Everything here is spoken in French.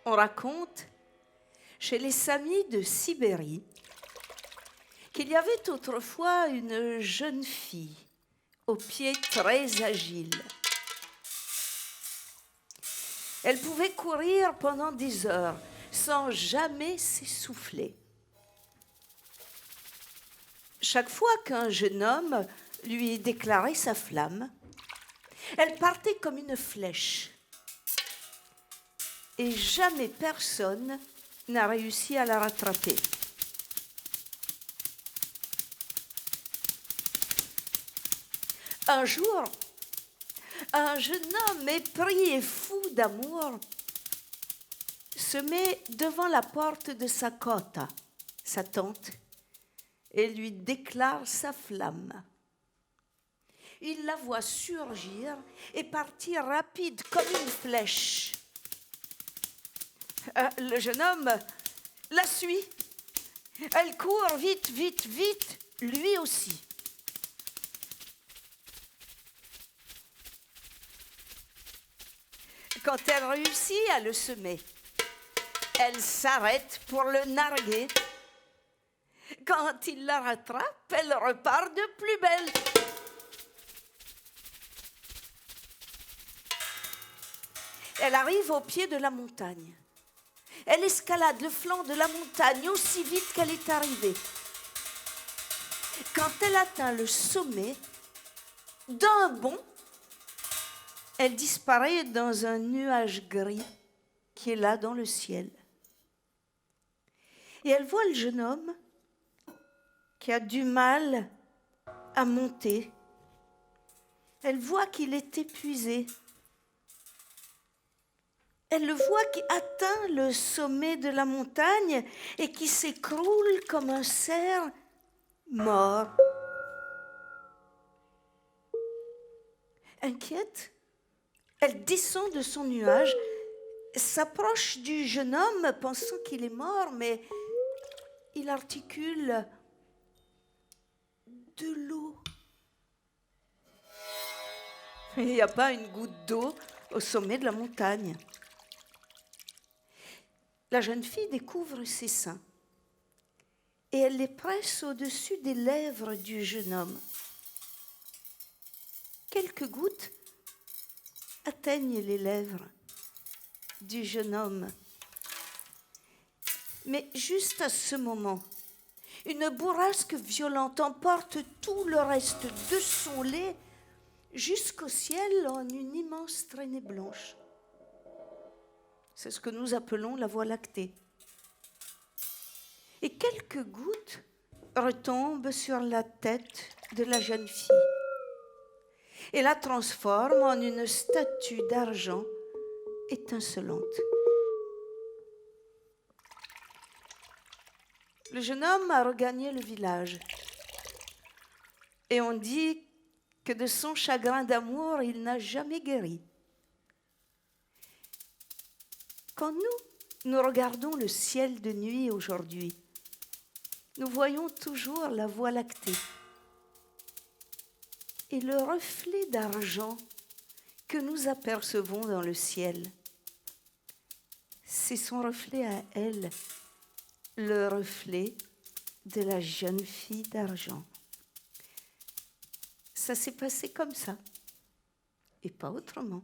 On raconte, chez les Samis de Sibérie, qu'il y avait autrefois une jeune fille aux pieds très agiles. Elle pouvait courir pendant des heures sans jamais s'essouffler. Chaque fois qu'un jeune homme lui déclarait sa flamme, elle partait comme une flèche. Et jamais personne n'a réussi à la rattraper. Un jour, un jeune homme épris et fou d'amour se met devant la porte de sa kota, sa tante, et lui déclare sa flamme. Il la voit surgir et partir rapide comme une flèche. Le jeune homme la suit. Elle court vite, vite, vite, lui aussi. Quand elle réussit à le semer, elle s'arrête pour le narguer. Quand il la rattrape, elle repart de plus belle. Elle arrive au pied de la montagne. Elle escalade le flanc de la montagne aussi vite qu'elle est arrivée. Quand elle atteint le sommet, d'un bond, elle disparaît dans un nuage gris qui est là dans le ciel. Et elle voit le jeune homme qui a du mal à monter. Elle voit qu'il est épuisé. Elle le voit qui atteint le sommet de la montagne et qui s'écroule comme un cerf mort. Inquiète, elle descend de son nuage, s'approche du jeune homme pensant qu'il est mort, mais il articule de l'eau. Il n'y a pas une goutte d'eau au sommet de la montagne. La jeune fille découvre ses seins et elle les presse au-dessus des lèvres du jeune homme. Quelques gouttes atteignent les lèvres du jeune homme. Mais juste à ce moment, une bourrasque violente emporte tout le reste de son lait jusqu'au ciel en une immense traînée blanche. C'est ce que nous appelons la Voie lactée. Et quelques gouttes retombent sur la tête de la jeune fille et la transforment en une statue d'argent étincelante. Le jeune homme a regagné le village et on dit que de son chagrin d'amour, il n'a jamais guéri. Quand nous regardons le ciel de nuit aujourd'hui, nous voyons toujours la Voie lactée. Et le reflet d'argent que nous apercevons dans le ciel, c'est son reflet à elle, le reflet de la jeune fille d'argent. Ça s'est passé comme ça, et pas autrement.